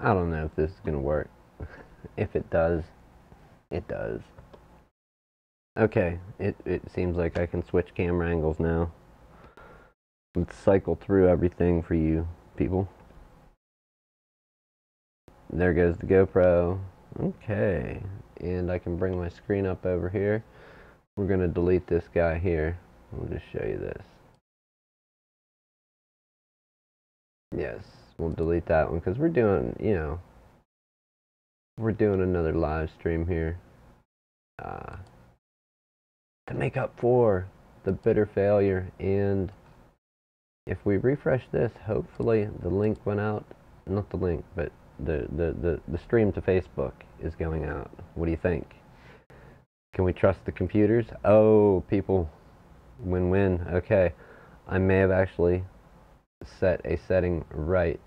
I don't know if this is gonna work. If it does, it does. Okay, it seems like I can switch camera angles now. Let's cycle through everything for you people. There goes the GoPro. Okay, and I can bring my screen up over here. We're gonna delete this guy here. I'll just show you this. Yes, we'll delete that one because we're doing, we're doing another live stream here to make up for the bitter failure. And if we refresh this, hopefully the link went out. Not the link, but the stream to Facebook is going out. What do you think? Can we trust the computers? Oh, people, win-win. Okay, I may have actually set a setting right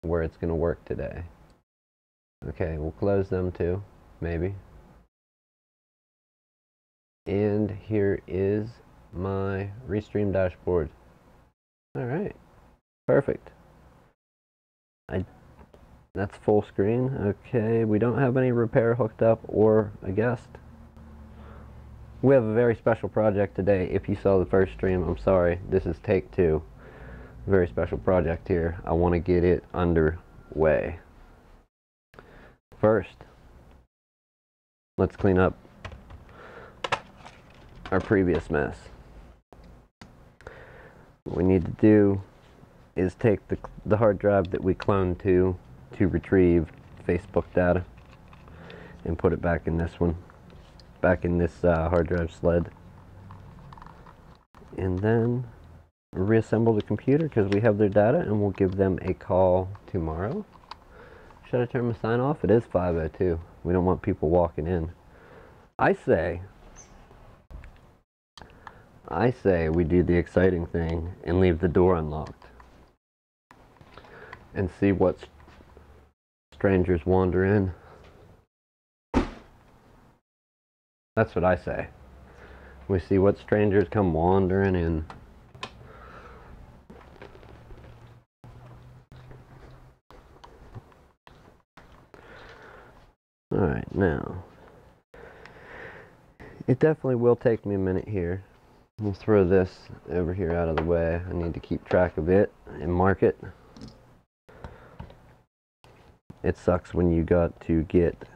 where it's going to work today. Okay, we'll close them too, maybe. And here is my Restream dashboard. All right, perfect. That's full screen. Okay, we don't have any repair hooked up or a guest. We have a very special project today. If you saw the first stream, I'm sorry. This is take 2. Very special project here. I want to get it underway. First, let's clean up our previous mess. What we need to do is take the hard drive that we cloned to retrieve Facebook data and put it back in this one, back in this hard drive sled, and then reassemble the computer because we have their data, and we'll give them a call tomorrow. Should I turn my sign off? It is 5:02. We don't want people walking in. I say we do the exciting thing and leave the door unlocked and see what strangers wander in. That's what I say. We see what strangers come wandering in. Alright, now, it definitely will take me a minute here. We'll throw this over here out of the way. I need to keep track of it and mark it. It sucks when you got to get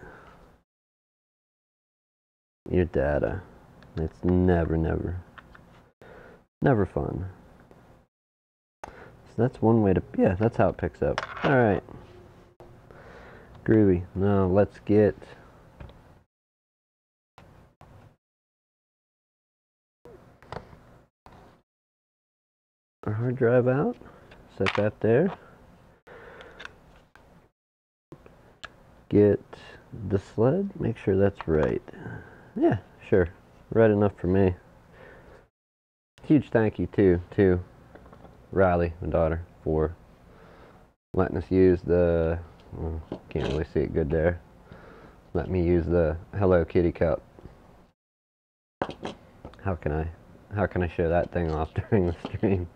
your data. It's never fun. So that's one way to, yeah, that's how it picks up. Alright. Groovy. Now let's get our hard drive out. Set that there. Get the sled. Make sure that's right. Yeah, sure. Right enough for me. Huge thank you to Riley, my daughter, for letting us use the, well, can't really see it good there. Let me use the Hello Kitty cup. How can I show that thing off during the stream?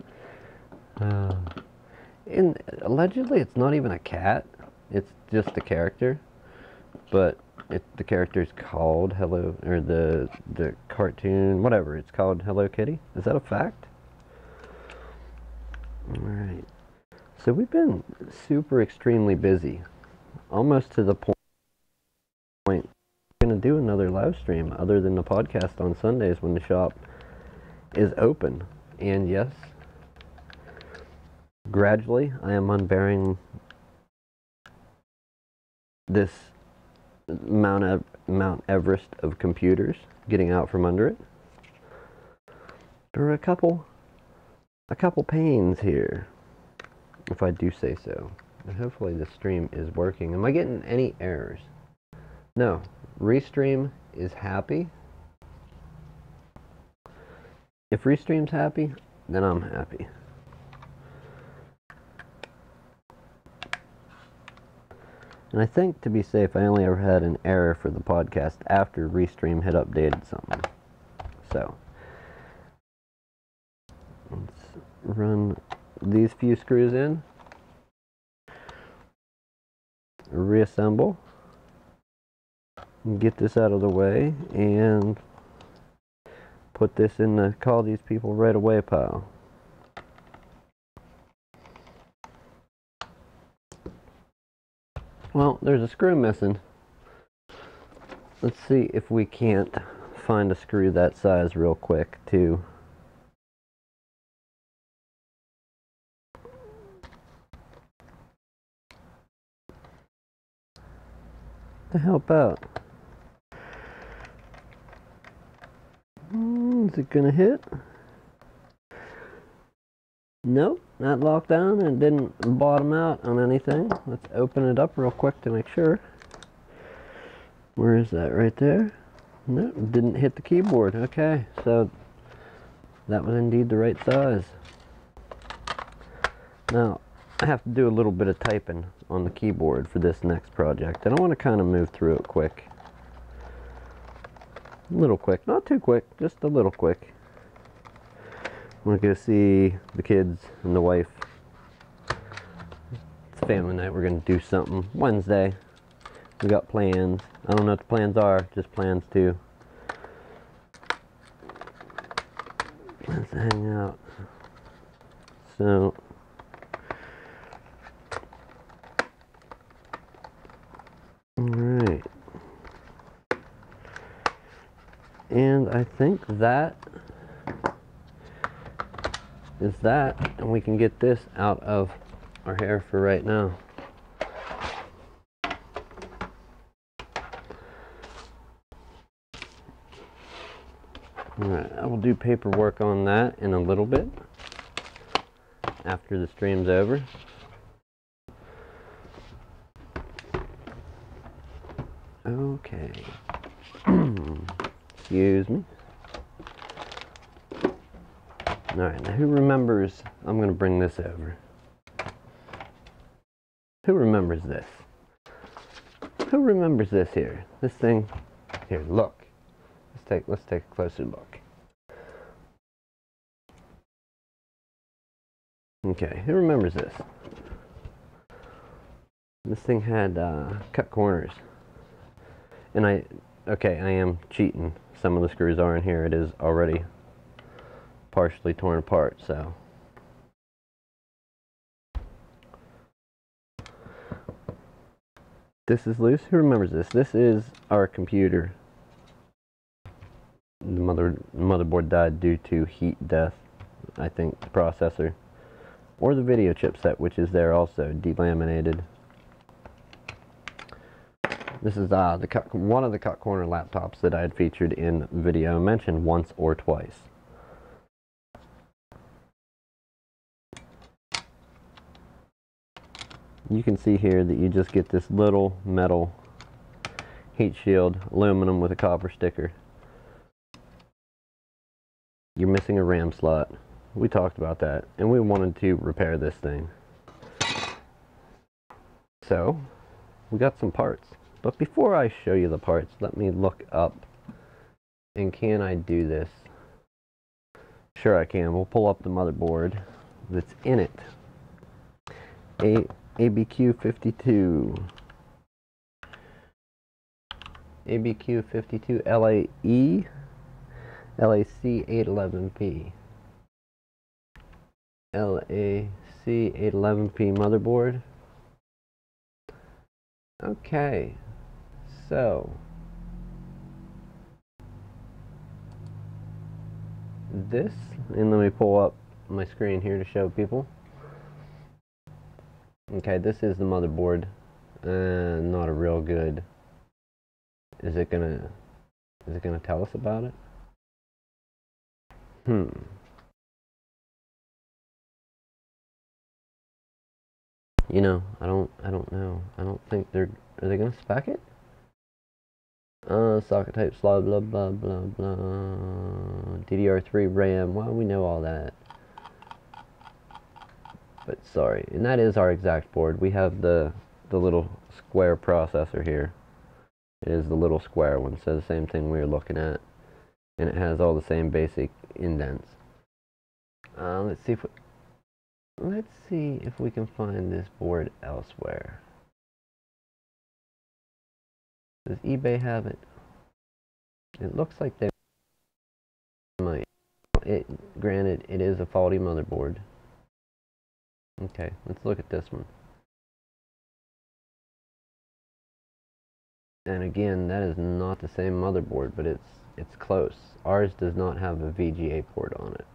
And allegedly it's not even a cat. It's just a character. But the character is called Hello, or the cartoon, whatever, it's called Hello Kitty. Is that a fact? Alright. So we've been super extremely busy. Almost to the point we're going to do another live stream other than the podcast on Sundays when the shop is open. And yes, gradually I am unbearing this Mount Everest of computers, getting out from under it. There are a couple pains here, if I do say so. And hopefully the stream is working. Am I getting any errors? No. Restream is happy. If Restream's happy, then I'm happy. And I think, to be safe, I only ever had an error for the podcast after Restream had updated something. So, let's run these few screws in. reassemble, get this out of the way, and put this in the call these people right away pile. Well, there's a screw missing. Let's see if we can't find a screw that size real quick to help out. Is it gonna hit? Nope, not locked down and didn't bottom out on anything. Let's open it up real quick to make sure. Where is that? Right there? Nope, didn't hit the keyboard. Okay, so that was indeed the right size. Now, I have to do a little bit of typing on the keyboard for this next project, and I want to kind of move through it quick. A little quick, not too quick, just a little quick. I want to go see the kids and the wife. It's family night. We're going to do something Wednesday. We got plans. I don't know what the plans are, just plans to let's hang out. So alright. And I think that is that, and we can get this out of our hair for right now. Alright, I will do paperwork on that in a little bit after the stream's over. Okay. Excuse me. Alright, now who remembers? I'm going to bring this over. Who remembers this? Who remembers this here? This thing? Here, look. Let's take a closer look. Okay, who remembers this? This thing had cut corners. And I am cheating. Some of the screws are in here. It is already partially torn apart, so. This is loose. Who remembers this? This is our computer. The motherboard died due to heat death. I think the processor. Or the video chipset, which is there also, delaminated. This is one of the cut corner laptops that I had featured in video, mentioned once or twice. You can see here that you just get this little metal heat shield, aluminum with a copper sticker. You're missing a RAM slot. We talked about that, and we wanted to repair this thing. So, we got some parts. But before I show you the parts, let me look up, and can I do this? Sure I can. We'll pull up the motherboard that's in it. ABQ52. ABQ52 LAE LAC811P. LAC811P motherboard. Okay, so this, and let me pull up my screen here to show people. Okay, this is the motherboard. Not a real good. Is it gonna tell us about it? You know, I don't know. I don't think are they gonna spec it? Socket types, blah blah blah blah blah. DDR3 RAM. Well, we know all that. But sorry, and that is our exact board. We have the little square processor here. It is the little square one, so the same thing we were looking at, and it has all the same basic indents. Let's see if we can find this board elsewhere. Does eBay have it? It looks like they might. Granted, it is a faulty motherboard. Okay, let's look at this one. And again, that is not the same motherboard, but it's close. Ours does not have a VGA port on it.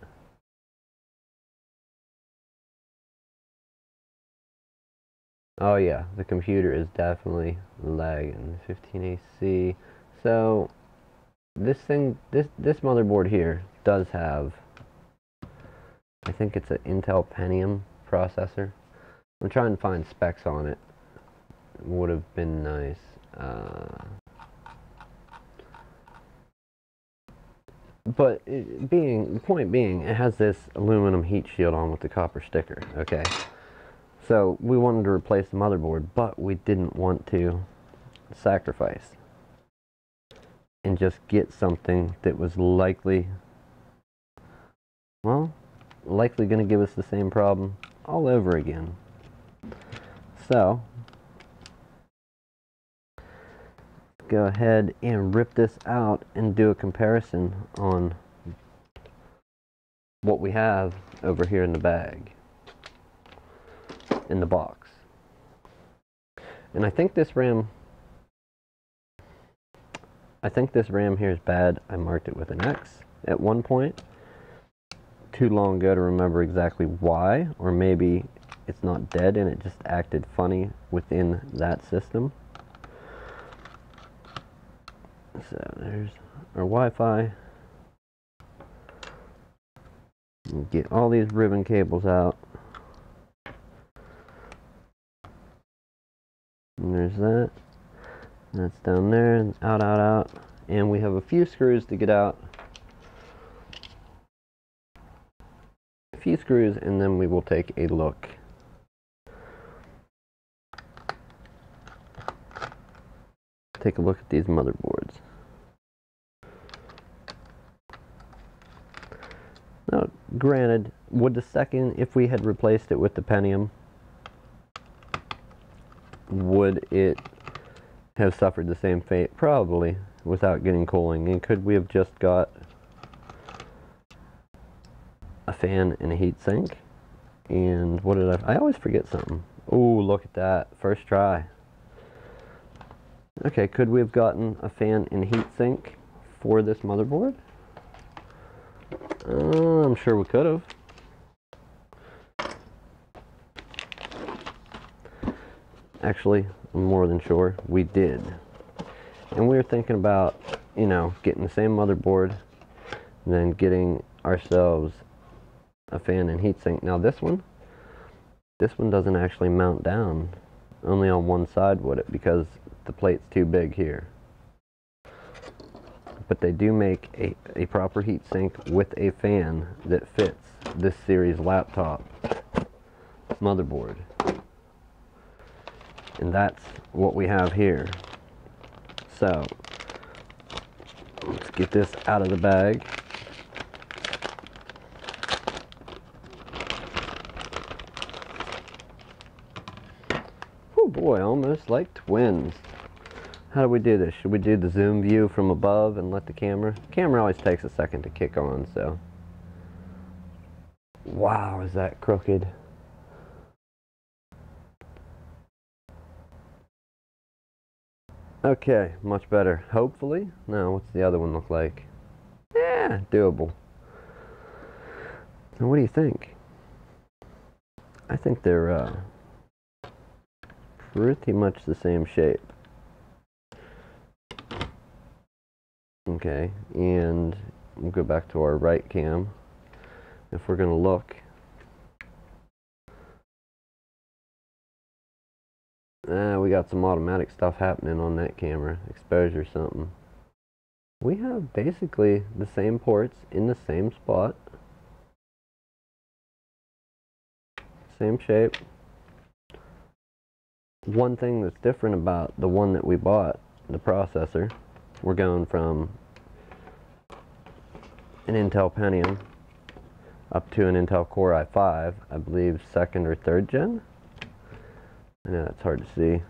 Oh yeah, the computer is definitely lagging. 15AC. So this motherboard here does have, I think it's an Intel Pentium processor. I'm trying to find specs on it. Would have been nice. But the point being, it has this aluminum heat shield on with the copper sticker. Okay, so we wanted to replace the motherboard, but we didn't want to sacrifice and just get something that was likely going to give us the same problem all over again. So go ahead and rip this out and do a comparison on what we have over here in the bag, in the box. And I think this RAM here is bad. I marked it with an X at one point. Too long ago to remember exactly why, or maybe it's not dead and it just acted funny within that system. So there's our Wi-Fi. Get all these ribbon cables out. And there's that. That's down there, and out, out, out. And we have a few screws to get out. A few screws, and then we will take a look. Take a look at these motherboards. Now, granted, would the second, if we had replaced it with the Pentium, would it have suffered the same fate? Probably, without getting cooling. And could we have just got a fan and a heat sink? And what did I always forget something. Oh, look at that. First try. Okay, could we have gotten a fan and heat sink for this motherboard? I'm sure we could have. Actually, I'm more than sure we did. And we were thinking about, you know, getting the same motherboard and then getting ourselves a fan and heatsink. Now this one doesn't actually mount down. Only on one side would it, because the plate's too big here. But they do make a proper heatsink with a fan that fits this series laptop motherboard. And that's what we have here. So let's get this out of the bag. Oh boy, almost like twins. How do we do this? Should we do the zoom view from above and let the camera always takes a second to kick on, so. Wow, is that crooked? Okay, much better. Hopefully. Now, what's the other one look like? Yeah, doable. So what do you think? I think they're pretty much the same shape. Okay, and we'll go back to our right cam. If we're gonna look, we got some automatic stuff happening on that camera, exposure something. We have basically the same ports in the same spot, same shape. One thing that's different about the one that we bought, the processor, we're going from an Intel Pentium up to an Intel Core i5, I believe 2nd or 3rd gen. I know that's hard to see.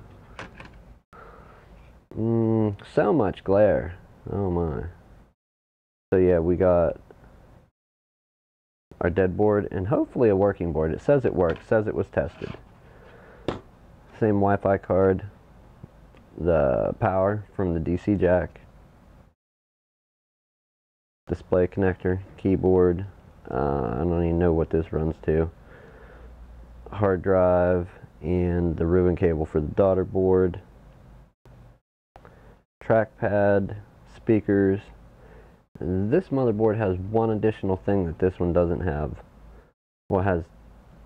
So much glare. Oh my. So yeah, we got our dead board and hopefully a working board. It says it works, says it was tested. Same Wi-Fi card, the power from the DC jack, display connector, keyboard, I don't even know what this runs to, hard drive, and the ribbon cable for the daughter board, trackpad, speakers. This motherboard has one additional thing that this one doesn't have. Well, it has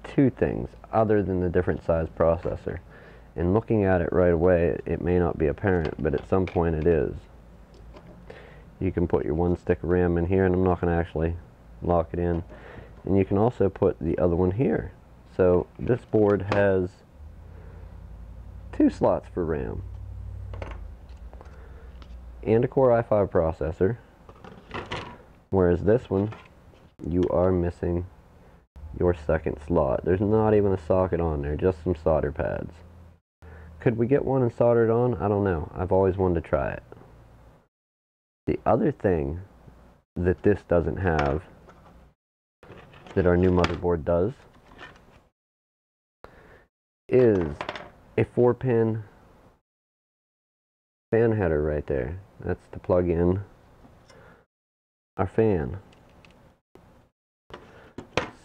two things other than the different size processor. And looking at it right away, it may not be apparent, but at some point it is. You can put your one stick of RAM in here, and I'm not going to actually lock it in. And you can also put the other one here. So this board has two slots for RAM and a Core i5 processor, whereas this one, you are missing your second slot. There's not even a socket on there, just some solder pads. Could we get one and solder it on? I don't know. I've always wanted to try it. The other thing that this doesn't have, that our new motherboard does, is a 4-pin fan header right there. That's to plug in our fan.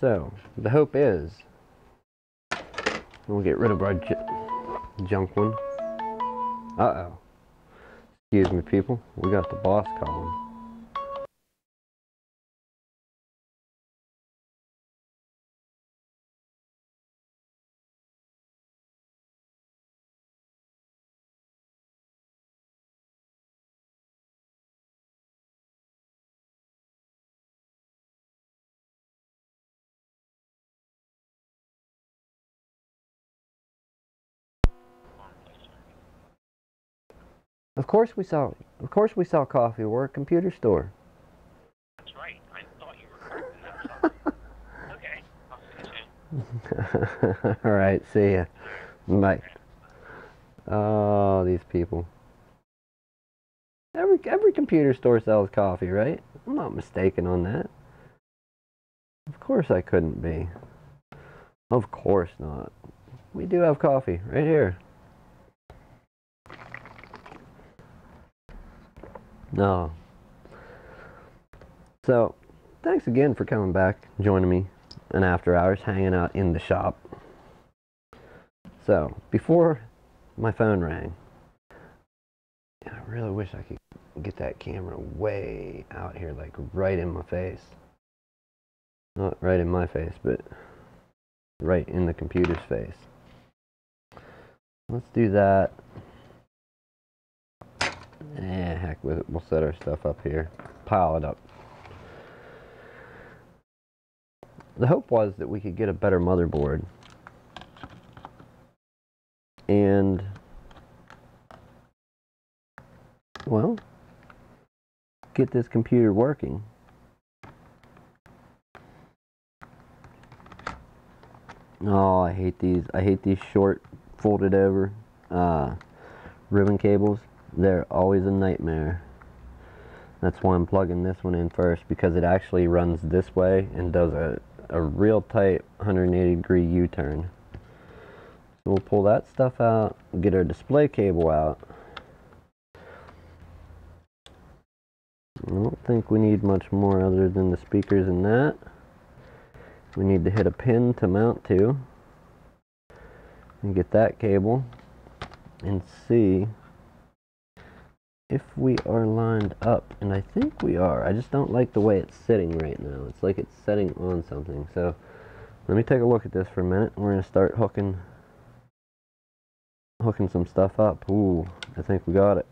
So, the hope is we'll get rid of our junk one. Uh-oh. Excuse me, people. We got the boss calling. Of course we sell coffee. We're a computer store. That's right. I thought you were correct in that. Okay. I'll finish it. All right, see ya. Bye. Oh, these people. Every computer store sells coffee, right? I'm not mistaken on that. Of course I couldn't be. Of course not. We do have coffee right here. No. So, thanks again for coming back, joining me in after hours, hanging out in the shop. So, before my phone rang, I really wish I could get that camera way out here, like right in my face. Not right in my face, but right in the computer's face. Let's do that. Heck with it. We'll set our stuff up here. Pile it up. The hope was that we could get a better motherboard. And, well, get this computer working. Oh, I hate these. I hate these short, folded over ribbon cables. They're always a nightmare. That's why I'm plugging this one in first, because it actually runs this way and does a real tight 180-degree U-turn. So we'll pull that stuff out, get our display cable out. I don't think we need much more other than the speakers and that. We need to hit a pin to mount to and get that cable and see if we are lined up, and I think we are. I just don't like the way it's sitting right now. It's like it's setting on something. So let me take a look at this for a minute. We're gonna start hooking some stuff up. Ooh, I think we got it.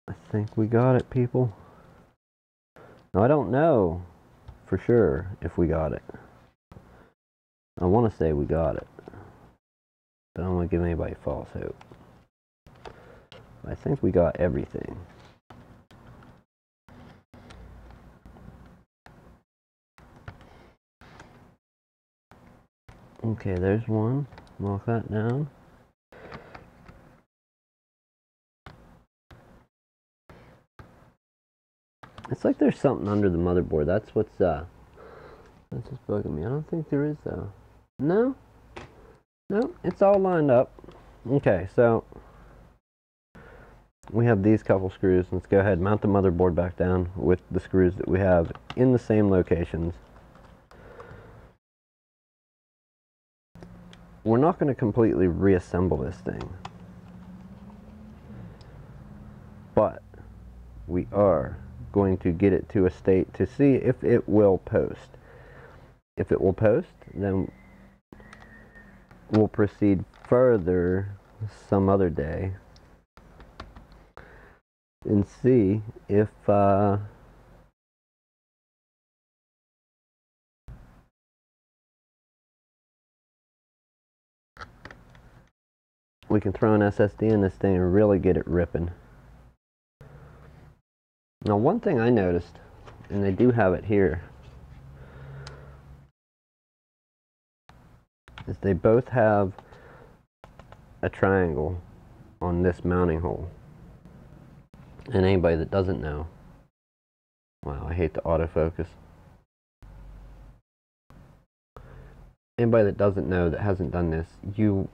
I think we got it, people. Now I don't know for sure if we got it. I want to say we got it, but I don't want to give anybody false hope. I think we got everything. Okay, there's one. Lock that down. It's like there's something under the motherboard. That's what's bugging me. I don't think there is though. No? No, it's all lined up. Okay, so we have these couple screws. Let's go ahead and mount the motherboard back down with the screws that we have in the same locations. We're not going to completely reassemble this thing, but we are going to get it to a state to see if it will post. If it will post, then we'll proceed further some other day and see if we can throw an SSD in this thing and really get it ripping. Now, one thing I noticed, and they do have it here, is they both have a triangle on this mounting hole. And anybody that doesn't know, wow, I hate the autofocus. Anybody that doesn't know, that hasn't done this, you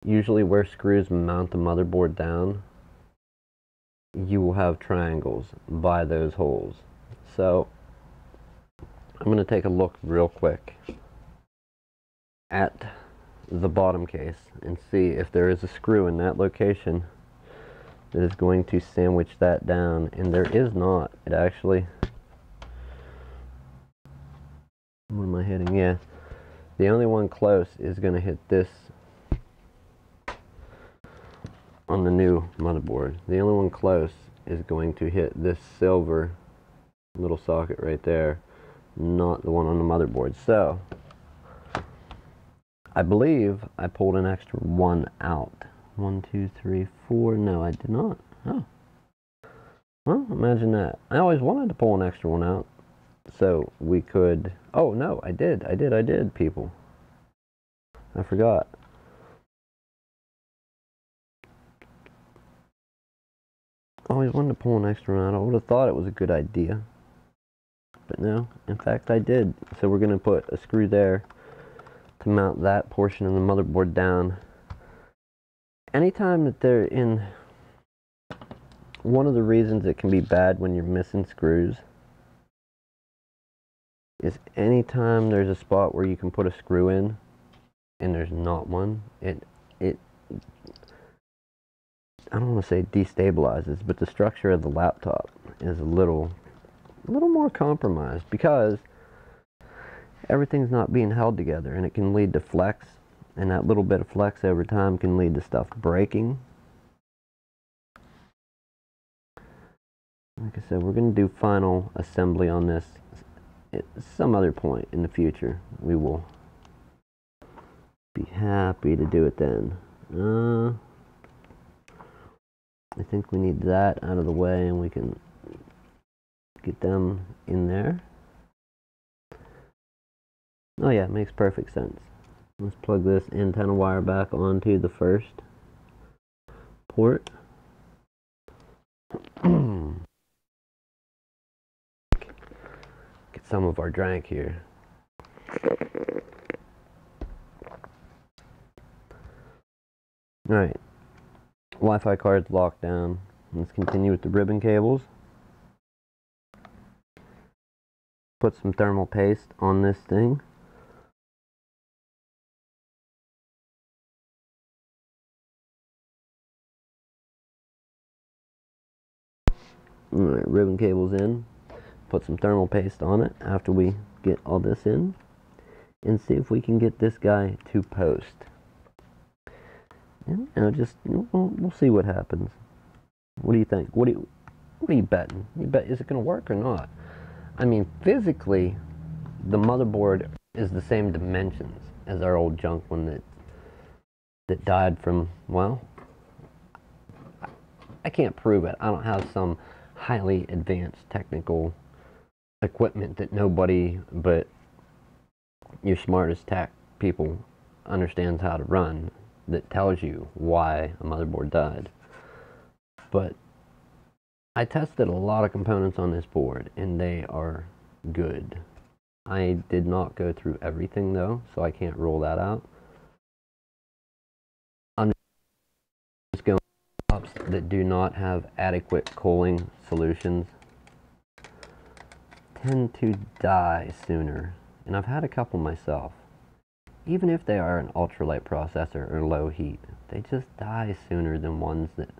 usually where screws mount the motherboard down, you will have triangles by those holes. So I'm going to take a look real quick at the bottom case and see if there is a screw in that location that is going to sandwich that down, and there is not. It actually, where am I hitting? Yeah, the only one close is going to hit this on the new motherboard. The only one close is going to hit this silver little socket right there, not the one on the motherboard. So I believe I pulled an extra one out. 1, 2, 3, 4. No, I did not. Oh. Well, imagine that. I always wanted to pull an extra one out so we could... Oh, no, I did, people. I forgot. I always wanted to pull an extra one out. I would have thought it was a good idea. But no, in fact, I did. So we're going to put a screw there to mount that portion of the motherboard down. Anytime that they're in, one of the reasons it can be bad when you're missing screws is anytime there's a spot where you can put a screw in and there's not one, it I don't want to say destabilizes, but the structure of the laptop is a little more compromised because everything's not being held together, and it can lead to flex. And that little bit of flex over time can lead to stuff breaking. Like I said, we're going to do final assembly on this at some other point in the future. We will be happy to do it then. I think we need that out of the way and we can get them in there. Oh yeah, it makes perfect sense. Let's plug this antenna wire back onto the first port. Get some of our drink here. Alright, Wi-Fi card's locked down. Let's continue with the ribbon cables. Put some thermal paste on this thing. Alright, ribbon cables in. Put some thermal paste on it after we get all this in. And see if we can get this guy to post. And, we'll see what happens. What do you think? What are you betting? You bet, is it going to work or not? I mean, physically, the motherboard is the same dimensions as our old junk one that died from, well, I can't prove it. I don't have some highly advanced technical equipment that nobody but your smartest tech people understands how to run that tells you why a motherboard died. But I tested a lot of components on this board, and they are good. I did not go through everything though, so I can't rule that out. I'm just going with laptops that do not have adequate cooling solutions tend to die sooner, and I've had a couple myself. Even if they are an ultralight processor or low heat, they just die sooner than ones that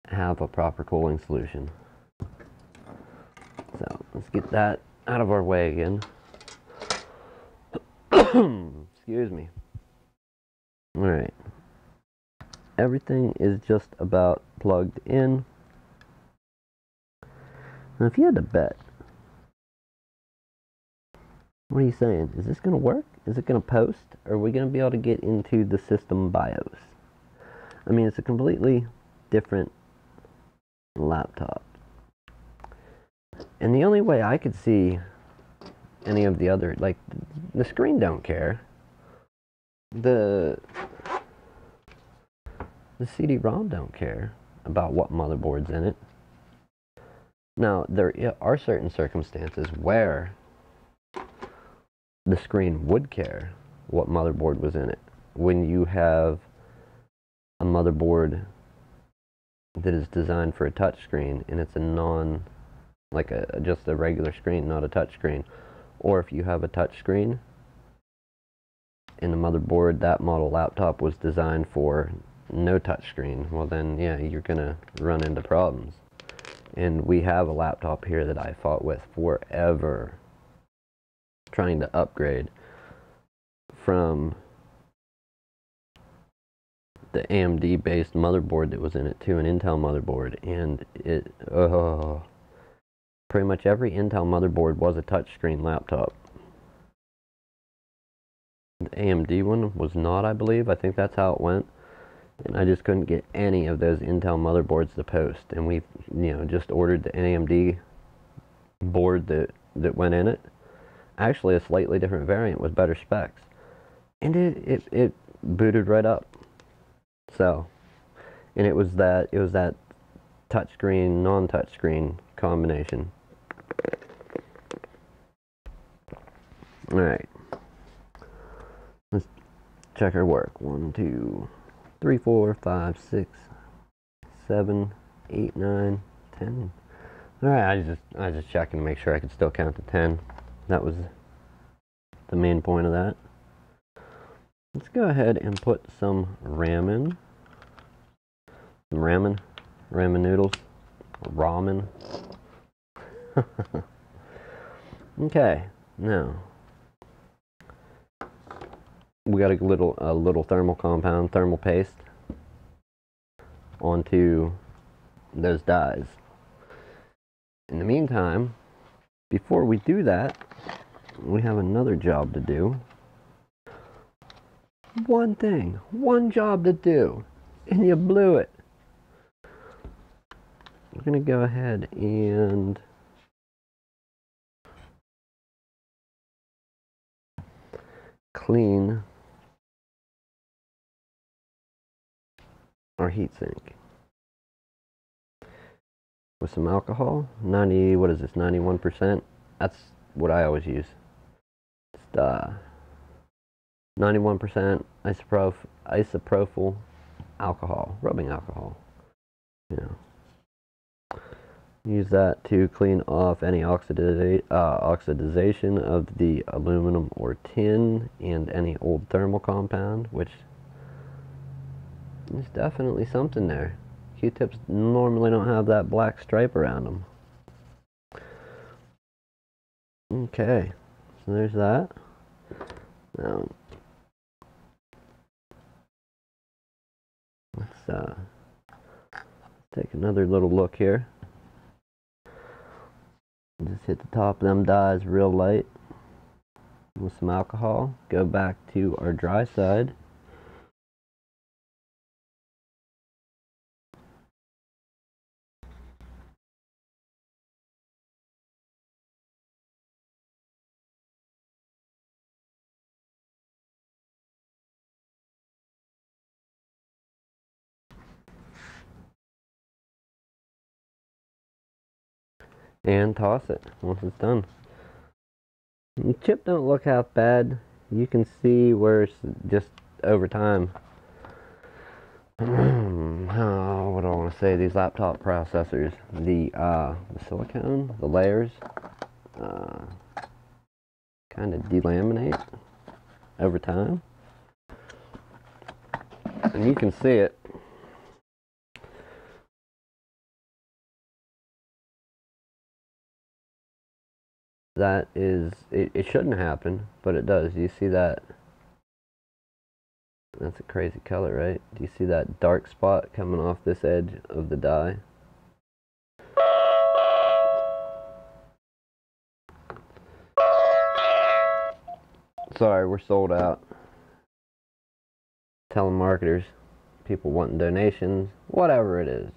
have a proper cooling solution. So let's get that out of our way again. Excuse me. Alright. Everything is just about plugged in. Now if you had to bet, what are you saying? Is this going to work? Is it going to post? Or are we going to be able to get into the system BIOS? I mean, it's a completely different laptop. And the only way I could see any of the other, like, the screen don't care. The CD-ROM don't care about what motherboard's in it. Now, there are certain circumstances where the screen would care what motherboard was in it. When you have a motherboard that is designed for a touchscreen and it's a just a regular screen, not a touchscreen, or if you have a touchscreen and the motherboard, that model laptop was designed for no touchscreen, well then yeah, you're gonna run into problems. And we have a laptop here that I fought with forever trying to upgrade from the AMD based motherboard that was in it to an Intel motherboard, and pretty much every Intel motherboard was a touchscreen laptop. The AMD one was not, I believe. I think that's how it went. And I just couldn't get any of those Intel motherboards to post. And we, just ordered the AMD board that went in it. Actually, a slightly different variant with better specs. And it booted right up. So, and it was that touchscreen, non-touchscreen combination. Alright. Let's check our work. 1, 2, 3, 4, 5, 6, 7, 8, 9, 10. Alright, I was just checking to make sure I could still count to 10. That was the main point of that. Let's go ahead and put some ramen. Some ramen noodles, ramen. Okay, now we got a little thermal compound, thermal paste onto those dies. In the meantime, before we do that, we have another job to do. One job to do, and you blew it. We're gonna go ahead and clean our heatsink with some alcohol. 91%. That's what I always use. Just 91% isopropyl alcohol, rubbing alcohol. Use that to clean off any oxidization of the aluminum or tin and any old thermal compound, which is definitely something there. Q-tips normally don't have that black stripe around them. Okay, so there's that. Now, let's take another little look here. Just hit the top of them dies real light with some alcohol. Go back to our dry side. and toss it once it's done. The chip don't look half bad. You can see where it's just over time. Oh, what do I want to say? These laptop processors, the silicone, the layers, kind of delaminate over time, and you can see it. That is, it shouldn't happen, but it does. You see that? That's a crazy color, right? Do you see that dark spot coming off this edge of the die? Sorry, we're sold out. Telemarketers, people wanting donations, whatever it is.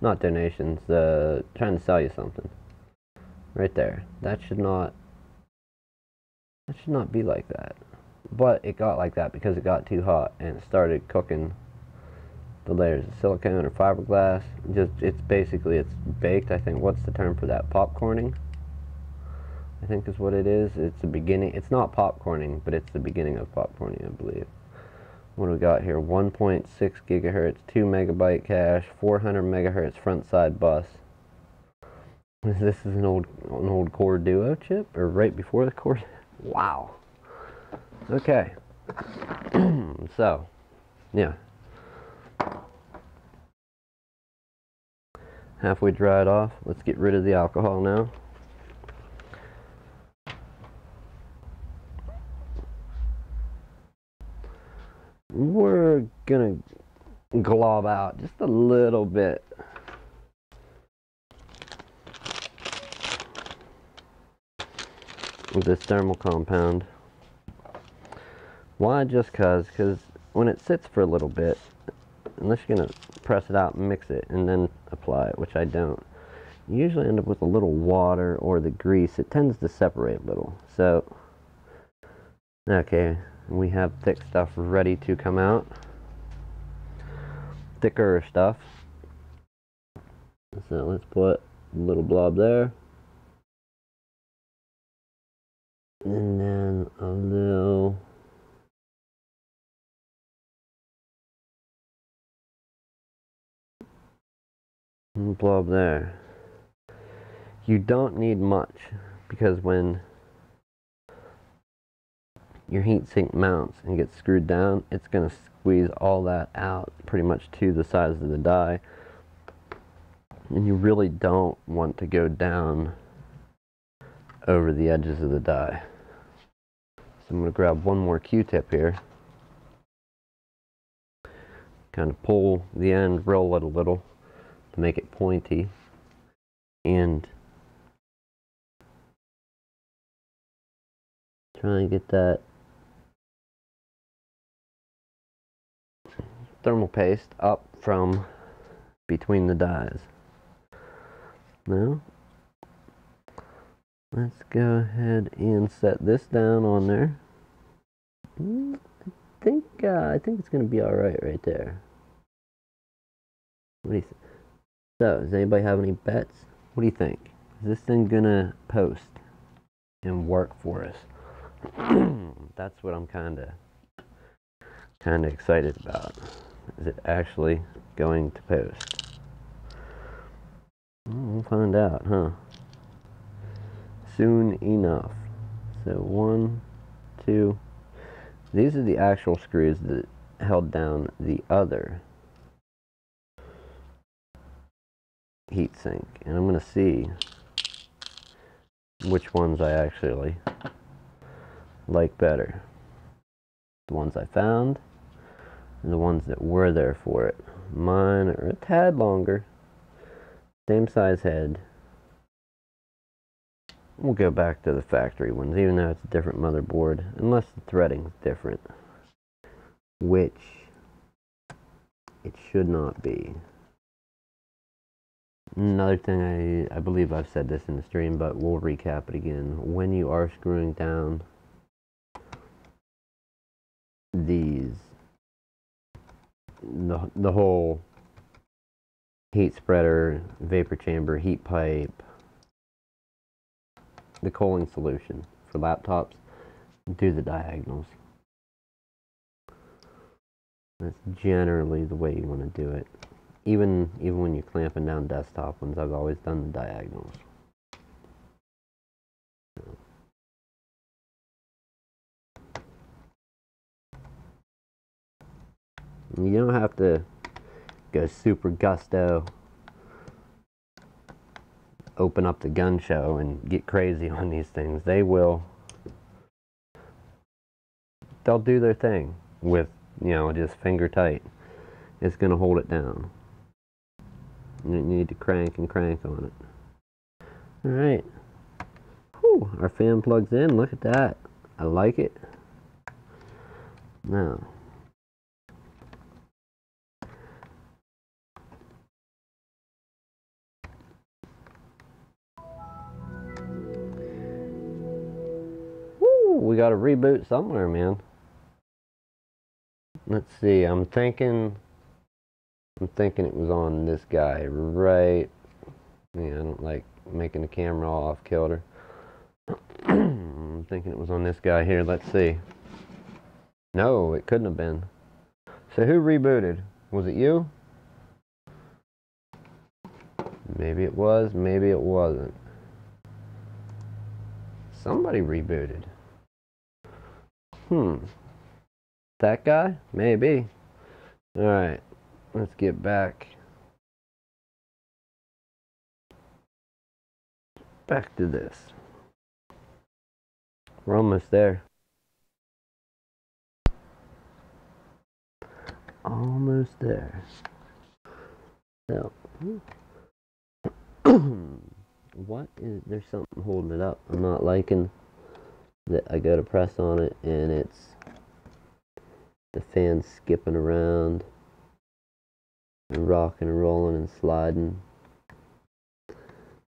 Not donations, trying to sell you something. Right there. That should not be like that. But it got like that because it got too hot and it started cooking the layers of silicone or fiberglass. It's basically, it's baked, I think. What's the term for that? Popcorning, I think is what it is. It's the beginning. It's not popcorning, but it's the beginning of popcorning, I believe. What do we got here? 1.6 gigahertz, 2 megabyte cache, 400 megahertz front side bus. This is an old Core Duo chip, or right before the Core. Wow. Okay. So, yeah. Halfway dried off. Let's get rid of the alcohol now. We're gonna glob out just a little bit. With this thermal compound. Why? Just cause when it sits for a little bit, unless you're gonna press it out and mix it and then apply it, which I don't, you usually end up with a little water or the grease. It tends to separate a little. So, okay, we have thick stuff ready to come out. Thicker stuff. So let's put a little blob there. And then a little blob there. You don't need much because when your heatsink mounts and gets screwed down, it's going to squeeze all that out pretty much to the size of the die. And you really don't want to go down over the edges of the die. So I'm going to grab one more Q-tip here. Kind of pull the end, roll it a little to make it pointy. And try and get that thermal paste up from between the dies. Now, let's go ahead and set this down on there. I think it's going to be alright right there. What do you think? So, does anybody have any bets? What do you think? Is this thing going to post and work for us? That's what I'm kind of excited about. Is it actually going to post? We'll find out, huh? Soon enough. So 1, 2. These are the actual screws that held down the other heatsink, and I'm going to see which ones I actually like better. The ones I found and the ones that were there for it. Mine are a tad longer, same size head. We'll go back to the factory ones, even though it's a different motherboard, unless the threading's different, which it should not be. Another thing, I believe I've said this in the stream, but we'll recap it again. When you are screwing down these, the whole heat spreader, vapor chamber, heat pipe, the cooling solution for laptops, do the diagonals. That's generally the way you want to do it. Even when you're clamping down desktop ones, I've always done the diagonals. You don't have to go super gusto, open up the gun show and get crazy on these things. They'll do their thing with, you know, just finger tight. It's going to hold it down. You need to crank and crank on it. Alright. Whew, our fan plugs in. Look at that. I like it. Now, woo, we got to reboot somewhere, man. Let's see. I'm thinking it was on this guy, right? Yeah, I don't like making the camera all off kilter. I'm thinking it was on this guy here. Let's see. No, it couldn't have been. So who rebooted? Was it you? Maybe it was, maybe it wasn't. Somebody rebooted. That guy? Maybe. Alright, let's get back to this. We're almost there. Almost there. So, what is, there's something holding it up. I'm not liking that I go to press on it and it's the fan skipping around and rocking and rolling and sliding.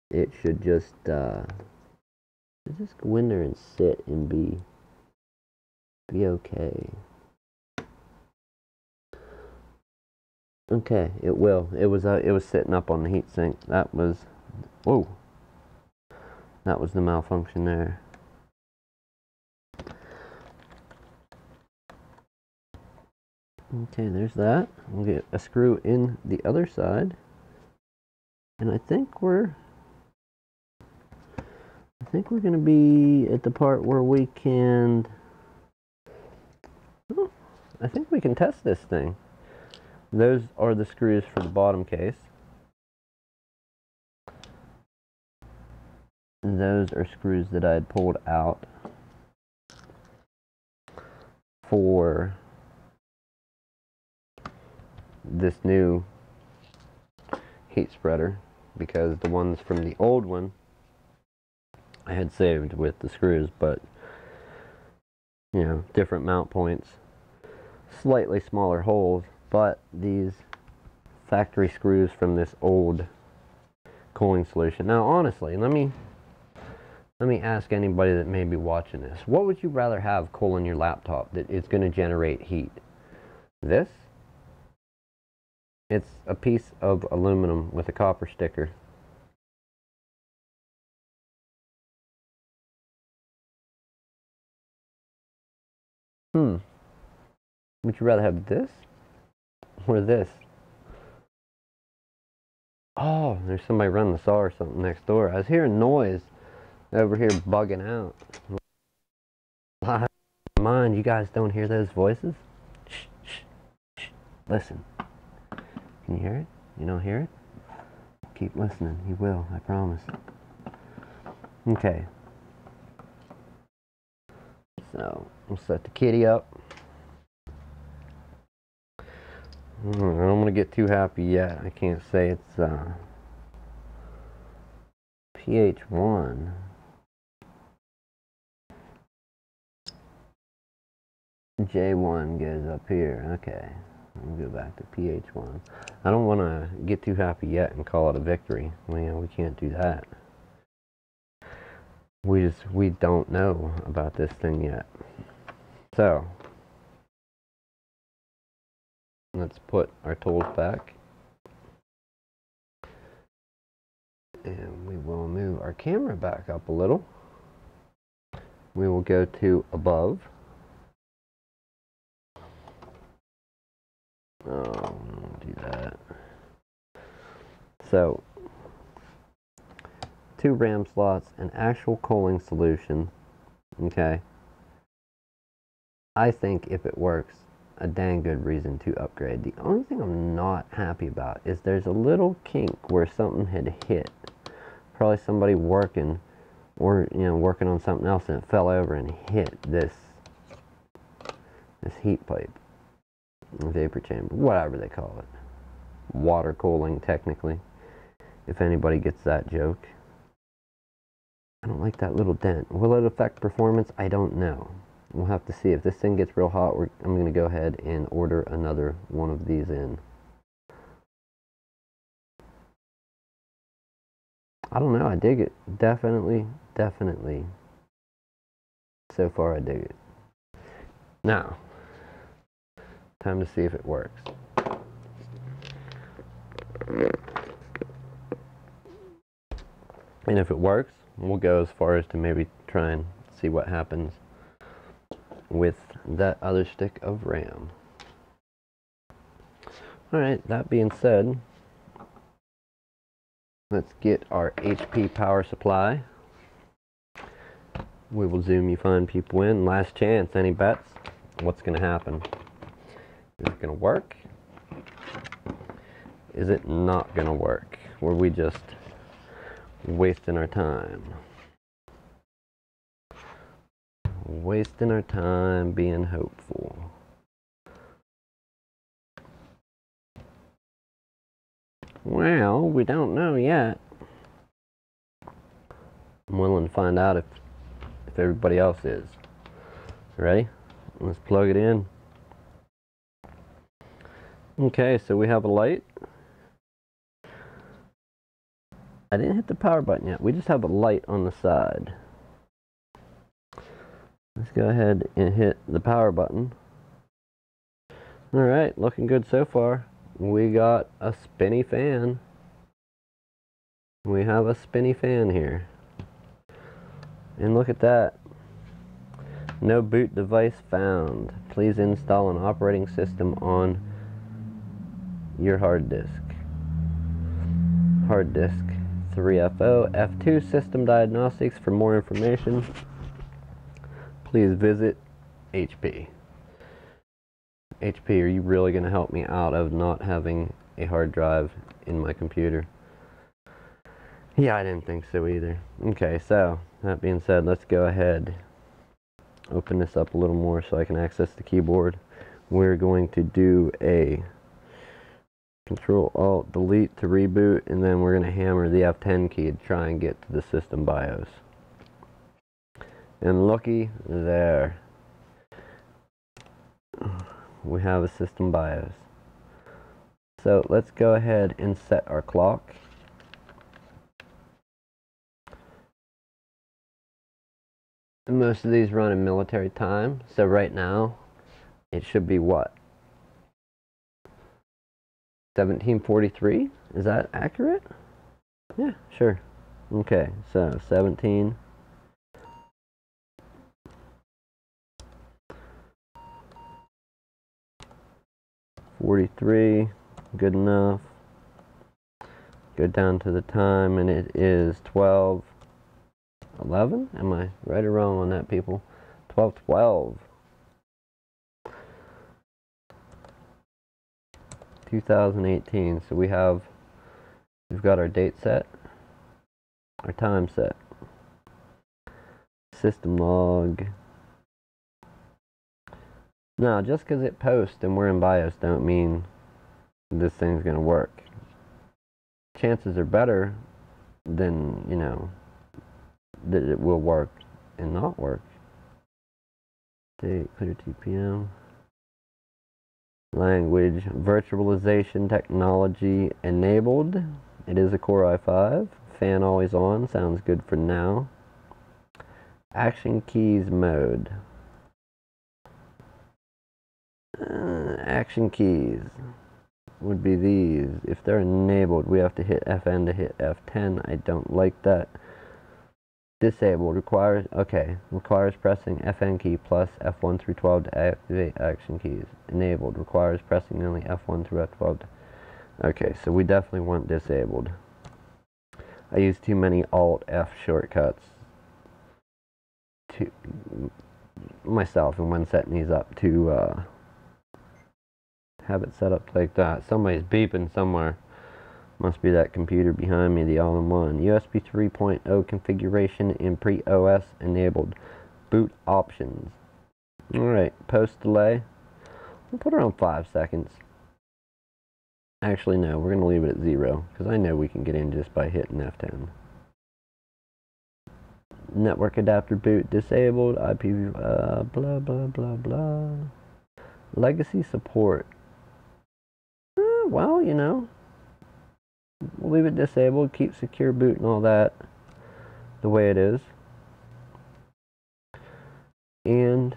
It should just go in there and sit and be okay. Okay, it will. It was sitting up on the heatsink. That was, whoa. That was the malfunction there. Okay, there's that. We'll get a screw in the other side. And I think we're going to be at the part where we can, I think we can test this thing. Those are the screws for the bottom case. And those are screws that I had pulled out for this new heat spreader, because the ones from the old one I had saved with the screws, but you know, different mount points, slightly smaller holes, but these factory screws from this old cooling solution. Now honestly, let me ask anybody that may be watching this, what would you rather have cooling your laptop that is going to generate heat? This? It's a piece of aluminum with a copper sticker. Would you rather have this or this? Oh, there's somebody running the saw or something next door. I was hearing noise over here bugging out. Mind, you guys don't hear those voices? Shh, shh, shh. Listen. Can you hear it? You don't hear it? Keep listening. You will, I promise. Okay. So, we'll set the kitty up. I don't want to get too happy yet. I can't say it's pH1. J1 goes up here. Okay. We'll go back to pH1. I don't want to get too happy yet and call it a victory. Well, you know, we can't do that. We don't know about this thing yet. So, let's put our tools back. And we will move our camera back up a little. We will go to above. Oh, do that. So, 2 RAM slots, an actual cooling solution. Okay. I think if it works, a dang good reason to upgrade. The only thing I'm not happy about is there's a little kink where something had hit. Probably somebody working, or working on something else, and it fell over and hit this heat pipe, vapor chamber, whatever they call it. Water cooling, technically, if anybody gets that joke. I don't like that little dent. Will it affect performance? I don't know. We'll have to see. If this thing gets real hot, I'm going to go ahead and order another one of these in. I don't know. I dig it. Definitely. So far, I dig it. Now, time to see if it works. And if it works, we'll go as far as to maybe try and see what happens with that other stick of RAM. Alright, that being said, let's get our HP power supply. We will zoom you fine people in. Last chance, any bets? What's going to happen? Is it going to work? Is it not going to work? Were we just wasting our time? Wasting our time being hopeful. Well, we don't know yet. I'm willing to find out if everybody else is. Ready? Let's plug it in. Okay, so we have a light. I didn't hit the power button yet. We just have a light on the side. Let's go ahead and hit the power button. Alright, looking good so far. We got a spinny fan. We have a spinny fan here. And look at that. No boot device found. Please install an operating system on your hard disk. Hard disk 3FO. F2 system diagnostics. For more information, please visit HP. HP, are you really going to help me out of not having a hard drive in my computer? Yeah, I didn't think so either. Okay, so that being said, let's go ahead, open this up a little more so I can access the keyboard. We're going to do a Control-Alt-Delete to reboot, and then we're going to hammer the F10 key to try and get to the system BIOS. And looky there. We have a system BIOS. So let's go ahead and set our clock. And most of these run in military time. So right now, it should be what? 1743? Is that accurate? Yeah, sure. Okay, so 17. .43, good enough. Go down to the time, and it is 12:11. Am I right or wrong on that, people? 12:12. 2018. So we've got our date set, our time set, system log. Now, just because it posts and we're in BIOS don't mean this thing's going to work. Chances are better than, that it will work and not work. Date, clear TPM. Language, virtualization technology enabled. It is a Core i5. Fan always on. Sounds good for now. Action keys mode. Action keys would be these. If they're enabled, we have to hit FN to hit F10. I don't like that. Disabled requires, okay, requires pressing FN key plus F1 through 12 to activate action keys. Enabled requires pressing only F1 through F12. Okay, so we definitely want disabled. I use too many Alt F shortcuts to myself, and when setting these up to have it set up like that. Somebody's beeping somewhere. Must be that computer behind me, the all-in-one. USB 3.0 configuration in pre-OS enabled. Boot options. Alright, post delay. We'll put it on 5 seconds. Actually, no, we're going to leave it at 0, because I know we can get in just by hitting F10. Network adapter boot disabled. IP, blah, blah, blah, blah. Legacy support. Well, you know. We'll leave it disabled, keep secure boot and all that the way it is. And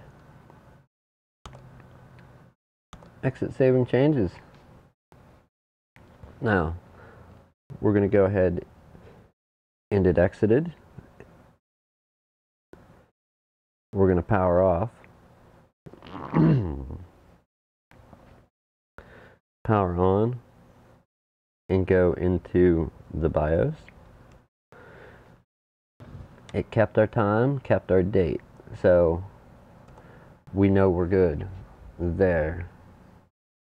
exit saving changes. Now, we're going to go ahead and it exited. We're going to power off. Power on. And go into the BIOS. It kept our time, kept our date, so we know we're good there,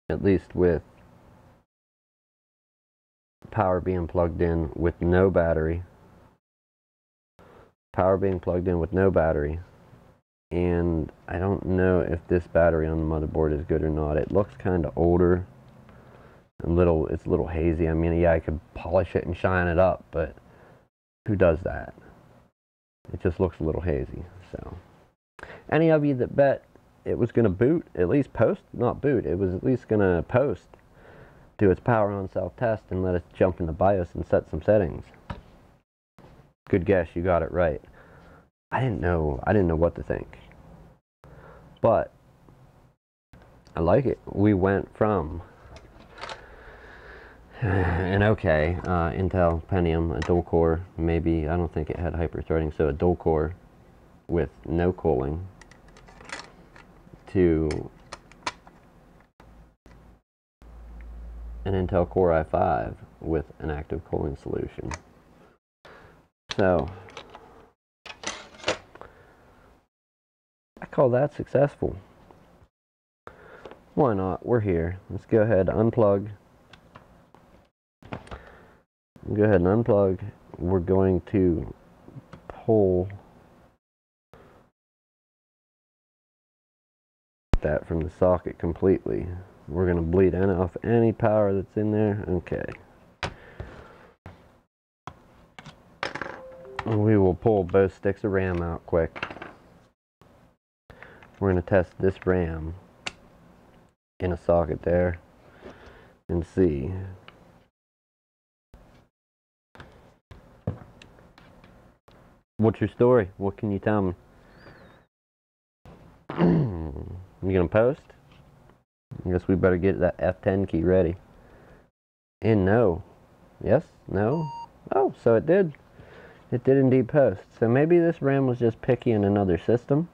at least with power being plugged in with no battery. Power being plugged in with no battery, and I don't know if this battery on the motherboard is good or not. It looks kind of older. It's a little hazy. I mean, yeah, I could polish it and shine it up, but who does that? It just looks a little hazy. So, any of you that bet it was going to boot, at least post, not boot, it was at least going to post, do its power on self-test and let us jump in the BIOS and set some settings. Good guess, you got it right. I didn't know what to think. But I like it. We went from an okay Intel Pentium, a dual core, maybe, I don't think it had hyper-threading, so a dual core with no cooling, to an Intel Core i5 with an active cooling solution. So, I call that successful. Why not? We're here. Let's go ahead, unplug. Go ahead and unplug. We're going to pull that from the socket completely. We're going to bleed off any power that's in there. Okay. We will pull both sticks of RAM out quick. We're going to test this RAM in a socket there and see. What's your story? What can you tell me? You gonna post? I guess we better get that F10 key ready. And no. Yes? No? Oh, so it did. It did indeed post. So maybe this RAM was just picky in another system.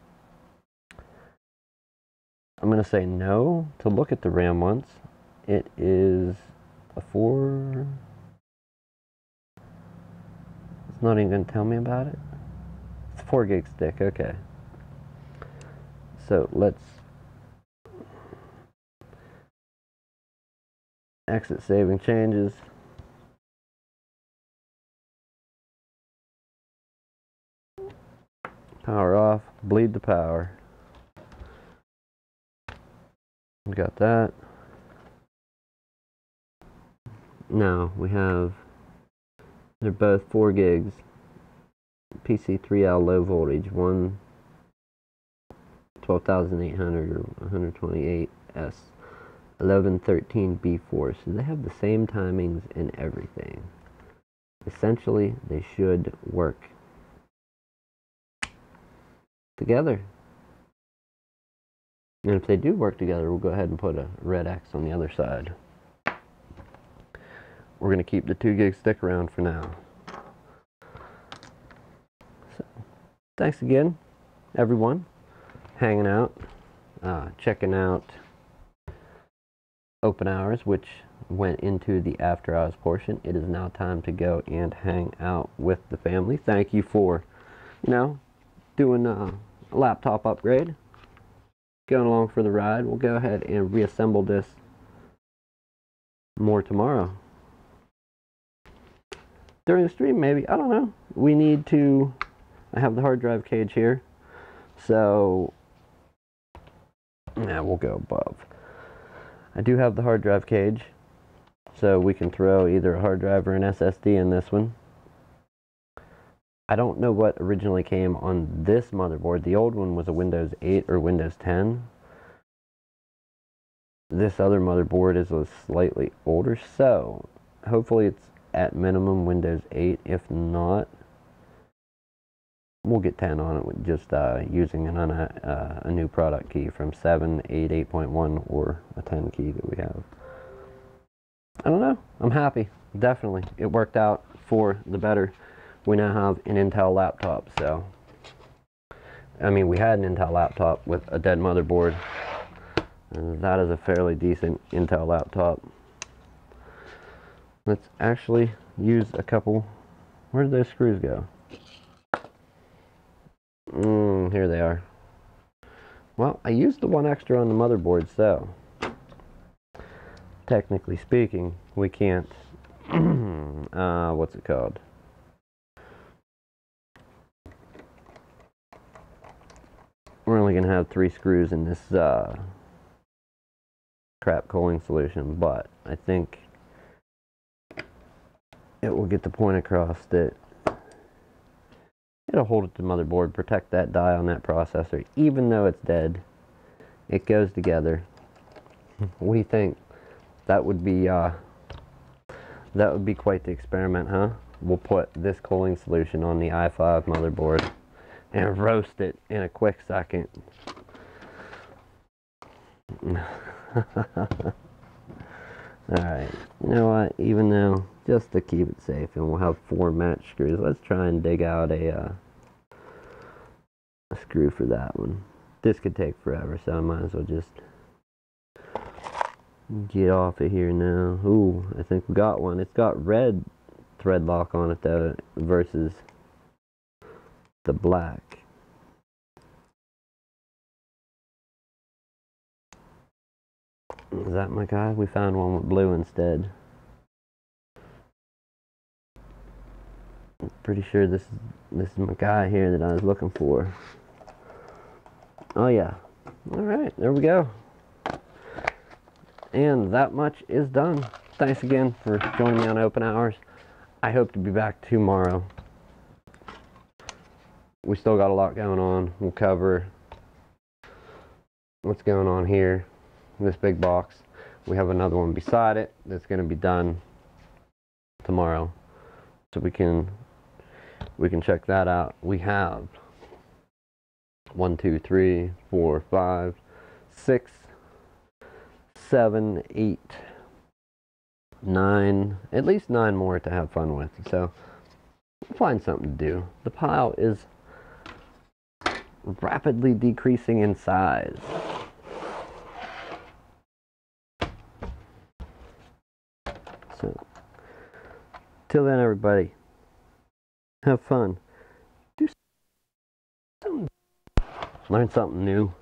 I'm gonna say no to look at the RAM once. It is a 4. It's not even gonna tell me about it. It's a 4 gig stick, okay. So let's exit saving changes. Power off, bleed the power. We got that. Now we have, they're both 4 gigs. PC3L low voltage, one 12,800 or 128S, 1113B4. So they have the same timings and everything. Essentially, they should work together. And if they do work together, we'll go ahead and put a red X on the other side. We're going to keep the 2 gig stick around for now. So, thanks again, everyone, hanging out, checking out Open Hours, which went into the after hours portion. It is now time to go and hang out with the family. Thank you for, doing a laptop upgrade. Going along for the ride. We'll go ahead and reassemble this more tomorrow. During the stream, maybe. I don't know. We need to... I have the hard drive cage here. So... yeah, we'll go above. I do have the hard drive cage. So we can throw either a hard drive or an SSD in this one. I don't know what originally came on this motherboard. The old one was a Windows 8 or Windows 10. This other motherboard is a slightly older, so hopefully it's at minimum Windows 8. If not, we'll get 10 on it with just using a new product key from 7, 8, 8.1, or a 10 key that we have. I don't know. I'm happy. Definitely. It worked out for the better. We now have an Intel laptop, so... I mean, we had an Intel laptop with a dead motherboard. And that is a fairly decent Intel laptop. Let's actually use a couple... where did those screws go? Here they are. Well, I used the one extra on the motherboard, so... technically speaking, we can't... what's it called? We're only going to have 3 screws in this crap cooling solution, but I think it will get the point across that it'll hold it to the motherboard, protect that die on that processor. Even though it's dead, it goes together. We think that would be quite the experiment, huh? We'll put this cooling solution on the i5 motherboard and roast it in a quick second. Alright, you know what, even though, just to keep it safe, and we'll have 4 match screws, let's try and dig out a screw for that one. This could take forever, so I might as well just get off of here now. Ooh, I think we got one. It's got red thread lock on it though, versus the black. Is that my guy? We found one with blue instead. I'm pretty sure this is my guy here that I was looking for. Oh yeah. Alright, there we go. And that much is done. Thanks again for joining me on Open Hours. I hope to be back tomorrow. We still got a lot going on. We'll cover what's going on here. This big box. We have another one beside it that's going to be done tomorrow. So we can check that out. We have 1, 2, 3, 4, 5, 6, 7, 8, 9, at least 9 more to have fun with. So we'll find something to do. The pile is rapidly decreasing in size. So till then, everybody, have fun. Do something. Learn something new.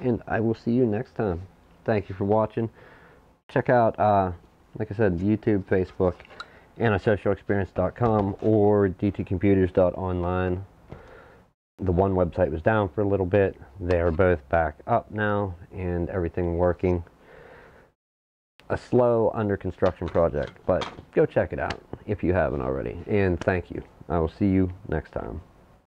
And I will see you next time. Thank you for watching. Check out, like I said, YouTube, Facebook, antisocialexperience.com or dtcomputers.online. The one website was down for a little bit. They are both back up now and everything working. A slow under construction project, but go check it out if you haven't already. And thank you. I will see you next time.